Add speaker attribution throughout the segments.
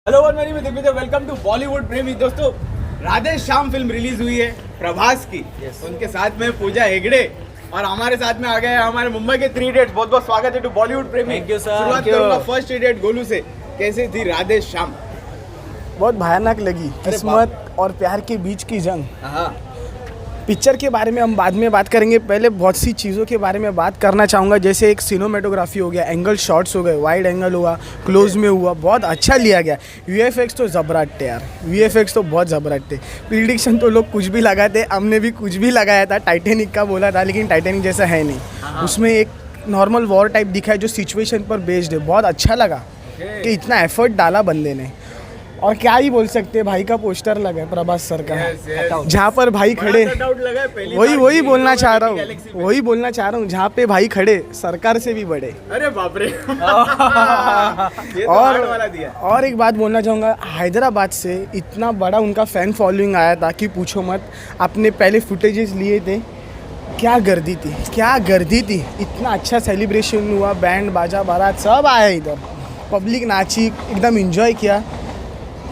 Speaker 1: Hello वनमनी में Digvijay, welcome to Bollywood प्रेमी। दोस्तों, राधे श्याम फिल्म रिलीज हुई है प्रभास की। उनके साथ में पूजा हेगड़े और हमारे साथ में आ गए हमारे मुंबई के 3 इडियट्स। बहुत बहुत स्वागत है टू बॉलीवुड प्रेमी।
Speaker 2: Thank you sir.
Speaker 1: शुरुआत करूंगा फर्स्ट इडियट गोलू से। कैसे थी राधे श्याम?
Speaker 3: बहुत भयानक लगी। किस्मत और प्यार के बीच की जंग।
Speaker 1: हाँ,
Speaker 3: पिक्चर के बारे में हम बाद में बात करेंगे, पहले बहुत सी चीज़ों के बारे में बात करना चाहूँगा। जैसे एक सिनेमेटोग्राफी हो गया, एंगल शॉट्स हो गए, वाइड एंगल हुआ, क्लोज में हुआ, बहुत अच्छा लिया गया। वीएफएक्स तो ज़बरदस्त यार, वीएफएक्स तो बहुत ज़बरदस्त। प्रिडिक्शन तो लोग कुछ भी लगाते, हमने भी कुछ भी लगाया था, टाइटैनिक का बोला था, लेकिन टाइटैनिक जैसा है नहीं। उसमें एक नॉर्मल वॉर टाइप दिखा है जो सिचुएशन पर बेस्ड है। बहुत अच्छा लगा कि इतना एफर्ट डाला बंदे ने। और क्या ही बोल सकते हैं, भाई का पोस्टर लगा है प्रभास सर का, जहाँ पर भाई खड़े, वही बोलना चाह रहा हूँ, जहाँ पे भाई खड़े सरकार से भी बड़े।
Speaker 1: अरे बाप रे।
Speaker 3: और एक बात बोलना चाहूँगा, हैदराबाद से इतना बड़ा उनका फैन फॉलोइंग आया था कि पूछो मत। आपने पहले फुटेजेस लिए थे, क्या गर्दी थी। इतना अच्छा सेलिब्रेशन हुआ, बैंड बाजा बारात सब आया इधर, पब्लिक नाची, एकदम एंजॉय किया।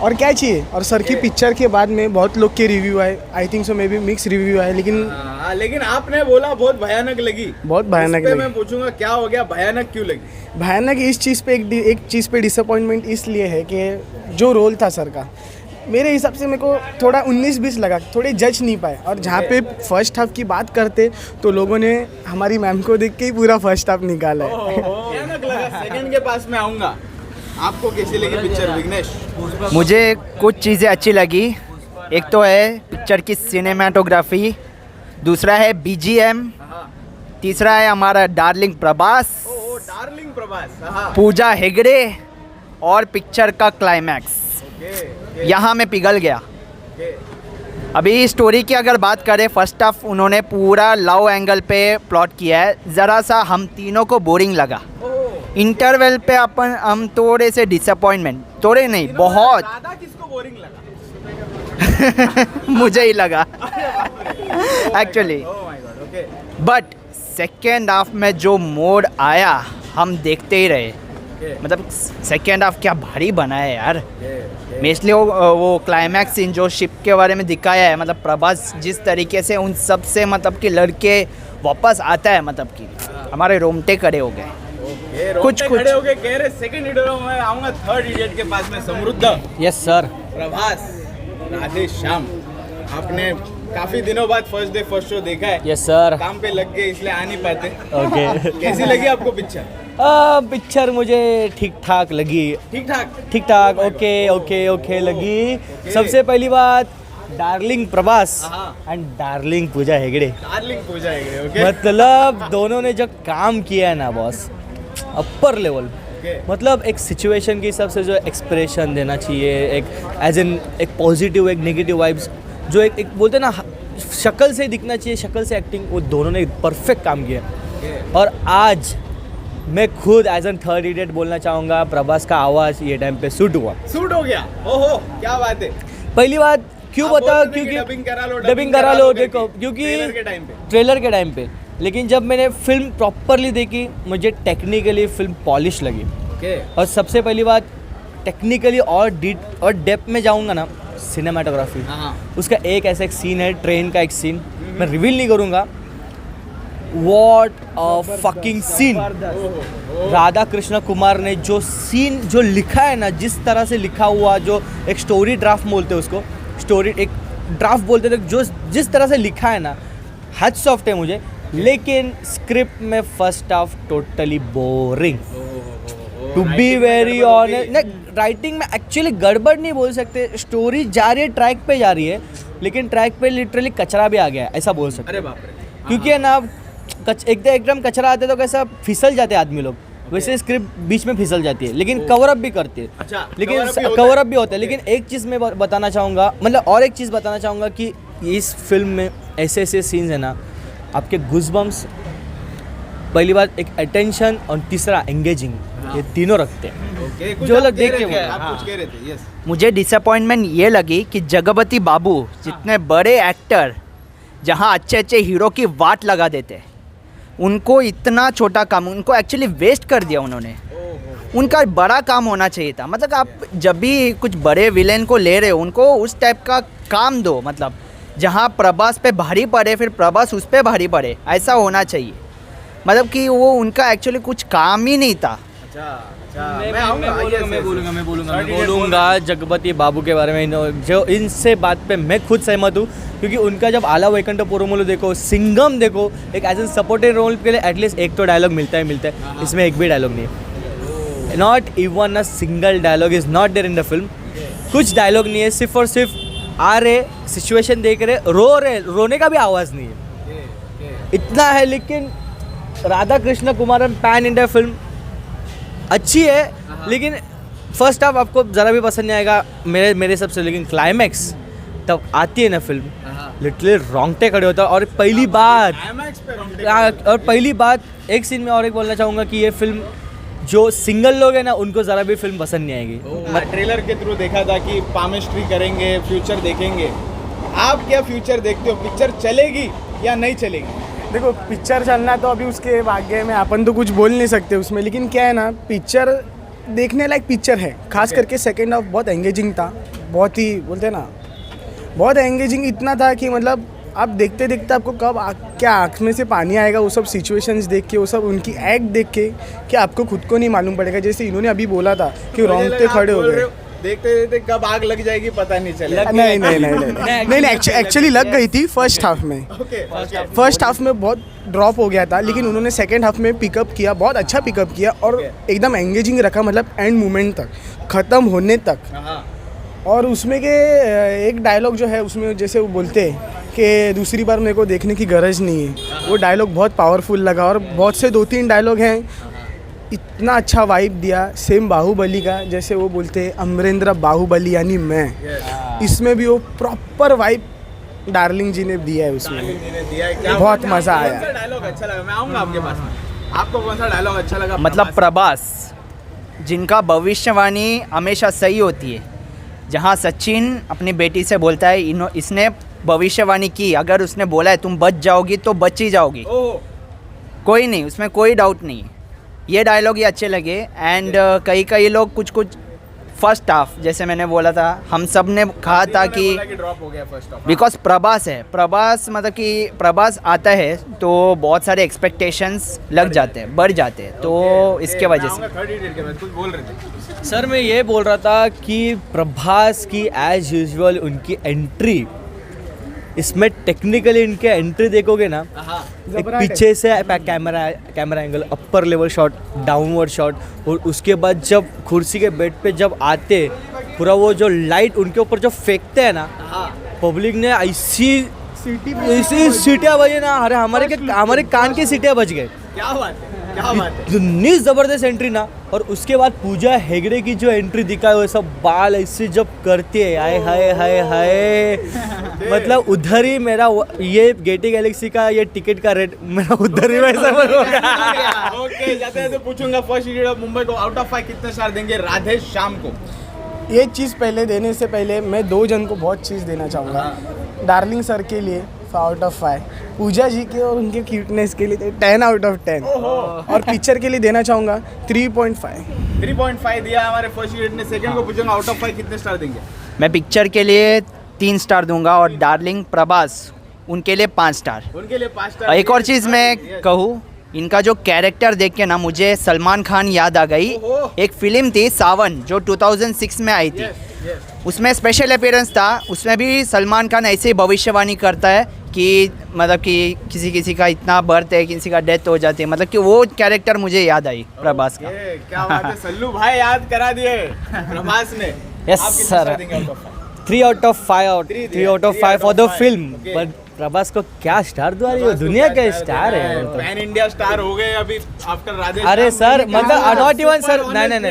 Speaker 3: और क्या चाहिए। और सर की पिक्चर के बाद में बहुत लोग के रिव्यू आए, I think so may be mix review आए,
Speaker 1: लेकिन आपने बोला बहुत भयानक लगी।
Speaker 3: बहुत भयानक लगी।
Speaker 1: मैं पूछूंगा क्या हो गया, भयानक क्यों लगी?
Speaker 3: भयानक इस चीज़ पे एक चीज़ पे डिसअपॉइंटमेंट इसलिए है कि जो रोल था सर का, मेरे हिसाब से मेरे को थोड़ा 19-20 लगा, थोड़े जज नहीं पाए। और जहाँ पे फर्स्ट हाफ की बात करते तो लोगों ने हमारी मैम को देख के ही पूरा फर्स्ट हाफ निकाला है।
Speaker 1: भयानक लगा। सेकंड के पास में आऊँगा, आपको कैसी लगी पिक्चर विघ्नेश?
Speaker 2: मुझे कुछ चीज़ें अच्छी लगी। एक तो है पिक्चर की सिनेमाटोग्राफी, दूसरा है बीजीएम, तीसरा है हमारा डार्लिंग प्रभास,
Speaker 1: डार्लिंग प्रभास,
Speaker 2: पूजा हेगड़े और पिक्चर का क्लाइमैक्स। यहाँ मैं पिघल गया। अभी स्टोरी की अगर बात करें, फर्स्ट हाफ उन्होंने पूरा लव एंगल पे प्लॉट किया है, ज़रा सा हम तीनों को बोरिंग लगा। इंटरवल पे हम थोड़े से डिसअपॉइंटमेंट, थोड़े नहीं बहुत
Speaker 1: ज़्यादा किसको बोरिंग लगा?
Speaker 2: मुझे ही लगा एक्चुअली। बट सेकेंड हाफ में जो मोड आया, हम देखते ही रहे। मतलब सेकेंड हाफ क्या भारी बना है यार। मैं इसलिए वो क्लाइमैक्स सीन जो शिप के बारे में दिखाया है, मतलब प्रभास जिस तरीके से उन सब से मतलब कि लड़के वापस आता है, मतलब कि हमारे रोमटे खड़े हो गए।
Speaker 1: कुछ खड़े हो गए कह रहे। सेकंड इडियट में आऊँगा, थर्ड इडियट के पास में समृद्ध।
Speaker 2: Yes sir.
Speaker 1: प्रभास, राधे श्याम, आपने काफी दिनों बाद फर्स्ट डे फर्स्ट शो देखा है।
Speaker 2: Yes sir.
Speaker 1: काम पे लग गए इसलिए आ नहीं पाते।
Speaker 2: ओके।
Speaker 1: कैसी लगी आपको पिक्चर?
Speaker 4: पिक्चर मुझे ठीक ठाक लगी।
Speaker 1: ठीक ठाक
Speaker 4: ओके लगी। सबसे पहली बात, darling Prabhas and darling Pooja Hegde.
Speaker 1: Okay.
Speaker 4: मतलब दोनों ने जो काम किया है ना बॉस, अपर लेवल। मतलब एक सिचुएशन के हिसाब से जो एक्सप्रेशन देना चाहिए, एक एज एन एक पॉजिटिव, एक नेगेटिव वाइब्स, जो एक बोलते हैं ना, शक्ल से दिखना चाहिए, शक्ल से एक्टिंग, वो दोनों ने परफेक्ट काम किया। और आज मैं खुद एज एन थर्ड इडियट बोलना चाहूँगा, प्रभास का आवाज़ ये टाइम पे सूट हो गया।
Speaker 1: ओहो, क्या बात है।
Speaker 4: पहली बात क्यों बताओ, क्योंकि डबिंग करा लो देखो, क्योंकि ट्रेलर के टाइम पे। लेकिन जब मैंने फिल्म प्रॉपरली देखी, मुझे टेक्निकली फिल्म पॉलिश लगी। और सबसे पहली बात, टेक्निकली और डेप्थ में जाऊंगा ना, सिनेमाटोग्राफी, उसका एक ऐसा एक सीन है, ट्रेन का एक सीन, मैं रिवील नहीं करूंगा। What a fucking scene. Radha Krishna Kumar ने जो सीन जो लिखा है ना, जिस तरह से लिखा हुआ, जो एक स्टोरी ड्राफ्ट बोलते हैं उसको, स्टोरी एक ड्राफ्ट बोलते थे, जो जिस तरह से लिखा है ना, हैट्स ऑफ है मुझे। लेकिन स्क्रिप्ट में first half totally boring, to be very honest. Writing में एक्चुअली गड़बड़ नहीं बोल सकते, स्टोरी जा रही है, ट्रैक पे जा रही है, लेकिन ट्रैक पे लिटरली कचरा भी आ गया है, ऐसा बोल सकते।
Speaker 1: अरे बाप रे।
Speaker 4: क्योंकि है ना, एकदम कचरा आते तो कैसा फिसल जाते आदमी लोग, वैसे स्क्रिप्ट बीच में फिसल जाती है, लेकिन कवर अप भी करती है।
Speaker 1: अच्छा,
Speaker 4: लेकिन कवर अप भी होता है। लेकिन एक चीज़ मैं बताना चाहूँगा, मतलब और एक चीज़ बताना चाहूँगा कि इस फिल्म में ऐसे सीन्स है ना, आपके गूज़बम्स, पहली बात एक अटेंशन, और तीसरा एंगेजिंग, ये तीनों रखते हैं। जो लोग देख के
Speaker 1: आप कुछ कह रहे थे। यस।
Speaker 2: मुझे डिसअपॉइंटमेंट ये लगी कि जगपति बाबू जितने बड़े एक्टर, जहाँ अच्छे हीरो की वाट लगा देते, उनको इतना छोटा काम, उनको एक्चुअली वेस्ट कर दिया उन्होंने। उनका बड़ा काम होना चाहिए था। मतलब आप जब भी कुछ बड़े विलेन को ले रहे हो उनको उस टाइप का काम दो, मतलब जहाँ प्रभास पे भारी पड़े फिर प्रभास उस पे भारी पड़े, ऐसा होना चाहिए। मतलब कि वो उनका एक्चुअली कुछ काम ही नहीं था।
Speaker 4: मैं बोलूँगा जगपति बाबू के बारे में, जो इनसे बात पे मैं खुद सहमत हूँ, क्योंकि उनका जब आला वैकुंठ पुरमुलु देखो, सिंघम देखो, एक एज ए सपोर्टिंग रोल के लिए एटलीस्ट एक तो डायलॉग मिलता है, इसमें एक भी डायलॉग नहीं है। Not even a single dialogue is not there in the film. कुछ डायलॉग नहीं है, सिर्फ और सिर्फ आ रहे, सिचुएशन देख रहे, रो रहे, रोने का भी आवाज़ नहीं है, इतना है। लेकिन Radha Krishna Kumaran pan India film अच्छी है, लेकिन फर्स्ट हाफ आपको ज़रा भी पसंद नहीं आएगा मेरे हिसाब से। लेकिन क्लाइमैक्स तब आती है ना फिल्म, लिटरली रोंगटे खड़े होता है। और पहली बात एक सीन में और एक बोलना चाहूँगा कि ये फिल्म जो सिंगल लोग हैं ना उनको ज़रा भी फिल्म पसंद नहीं आएगी।
Speaker 1: ट्रेलर के थ्रू देखा था कि पामिस्ट्री करेंगे, फ्यूचर देखेंगे। आप क्या फ्यूचर देखते हो? पिक्चर चलेगी या नहीं चलेगी?
Speaker 3: देखो, पिक्चर चलना तो अभी उसके भाग्य में, अपन तो कुछ बोल नहीं सकते उसमें। लेकिन क्या है ना, पिक्चर देखने लायक पिक्चर है। खास करके सेकेंड हाफ बहुत एंगेजिंग था, बहुत ही बोलते हैं ना, बहुत एंगेजिंग इतना था कि मतलब आप देखते देखते आपको कब क्या आँख में से पानी आएगा, वो सब सिचुएशंस देख के, वो सब उनकी एक्ट देख के, कि आपको खुद को नहीं मालूम पड़ेगा। जैसे इन्होंने अभी बोला था कि रोंगटे खड़े हो गए,
Speaker 1: देखते देखते कब आग लग जाएगी पता नहीं चलेगा।
Speaker 3: नहीं, एक्चुअली लग गई थी फर्स्ट हाफ में। फर्स्ट हाफ में बहुत ड्रॉप हो गया था, लेकिन उन्होंने सेकेंड हाफ में पिकअप किया, बहुत अच्छा पिकअप किया और एकदम एंगेजिंग रखा, मतलब एंड मोमेंट तक, ख़त्म होने तक। और उसमें के एक डायलॉग जो है उसमें, जैसे वो बोलते हैं कि दूसरी बार मेरे को देखने की गरज नहीं है, वो डायलॉग बहुत पावरफुल लगा। और बहुत से 2-3 डायलॉग हैं, इतना अच्छा वाइब दिया। सेम बाहुबली का, जैसे वो बोलते हैं अमरेंद्र बाहुबली यानी मैं, इसमें भी वो प्रॉपर वाइब डार्लिंग जी ने दिया है उसमें। बहुत मज़ा आया।
Speaker 1: डायलॉग अच्छा लगा, मैं आऊँगा आपके पास में। आपको कौन सा डायलॉग अच्छा लगा?
Speaker 2: मतलब प्रभास, जिनका भविष्यवाणी हमेशा सही होती है। जहाँ सचिन अपनी बेटी से बोलता है, इसने भविष्यवाणी की, अगर उसने बोला है तुम बच जाओगी तो बच ही जाओगी, कोई नहीं, उसमें कोई डाउट नहीं। ये डायलॉग ये अच्छे लगे। एंड कई लोग कुछ फर्स्ट हाफ, जैसे मैंने बोला था, हम सब ने कहा था कि
Speaker 1: ड्रॉप हो गया फर्स्ट हाफ,
Speaker 2: बिकॉज प्रभास है, प्रभास मतलब कि प्रभास आता है तो बहुत सारे एक्सपेक्टेशंस लग जाते हैं, बढ़ जाते हैं, तो इसके वजह से।
Speaker 1: कुछ बोल रहे थे
Speaker 4: सर, मैं ये बोल रहा था कि प्रभास की एज यूजुअल उनकी एंट्री, इसमें टेक्निकली इनके एंट्री देखोगे ना, एक पीछे से camera angle, upper level shot, downward shot, और उसके बाद जब कुर्सी के बेड पे जब आते, पूरा वो जो लाइट उनके ऊपर जो फेंकते हैं ना, पब्लिक ने ऐसी सीटियाँ बजी ना, अरे हमारे कान की सीटियाँ बज गए।
Speaker 1: क्या बात है, क्या बात है।
Speaker 4: इतनी ज़बरदस्त एंट्री ना। और उसके बाद पूजा हेगड़े की जो एंट्री दिखा, वो सब बाल ऐसे जब करते हैं, हाय हाय हाय हाय, मतलब उधर ही मेरा ये गेटी गैलेक्सी का ये टिकट का रेट मेरा उधर ही वैसा होगा।
Speaker 1: ओके, जाते हैं तो पूछूंगा, फर्स्ट इडियट ऑफ मुंबई को आउट ऑफ 5 कितने स्टार देंगे राधे श्याम को?
Speaker 3: ये चीज़ पहले देने से पहले मैं 2 जन को बहुत चीज़ देना चाहूँगा। डार्लिंग सर के लिए आउट ऑफ 5, पूजा जी के और उनके क्यूटनेस के लिए 10 आउट ऑफ 10, और पिक्चर के लिए देना चाहूँगा 3.5।
Speaker 1: 3.5 दिया हमारे फर्स्ट यूनिट ने। सेकंड को पूछूंगा, आउट ऑफ 5 कितने स्टार देंगे?
Speaker 2: मैं पिक्चर के लिए 3 स्टार दूंगा, और डार्लिंग प्रभास उनके लिए 5 स्टार।
Speaker 1: उनके लिए 5 स्टार।
Speaker 2: एक और चीज़ मैं कहूँ, इनका जो कैरेक्टर देख के ना मुझे सलमान खान याद आ गई। एक फिल्म थी सावन जो 2006 में आई थी, उसमें स्पेशल अपीयरेंस था, उसमें भी सलमान खान ऐसे ही भविष्यवाणी करता है कि मतलब कि किसी का इतना बर्थ है, किसी का डेथ हो जाती है, मतलब कि वो कैरेक्टर मुझे याद आई प्रभास का।
Speaker 1: क्या बात है, सल्लू भाई याद करा दिए प्रभास ने।
Speaker 4: Yes sir, 3 out of 5 for the film. But Prabhas को क्या स्टार दो, ये दुनिया का स्टार है,
Speaker 1: पैन इंडिया स्टार हो गए अभी आफ्टर राधे।
Speaker 4: अरे सर, मतलब नॉट इवन सर, नहीं,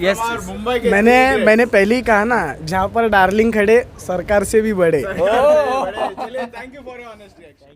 Speaker 4: यस,
Speaker 1: मुंबई के
Speaker 3: मैंने पहले ही कहा ना, जहाँ पर डार्लिंग खड़े सरकार से भी बड़े।
Speaker 1: चलिए, thank you for your honest reaction.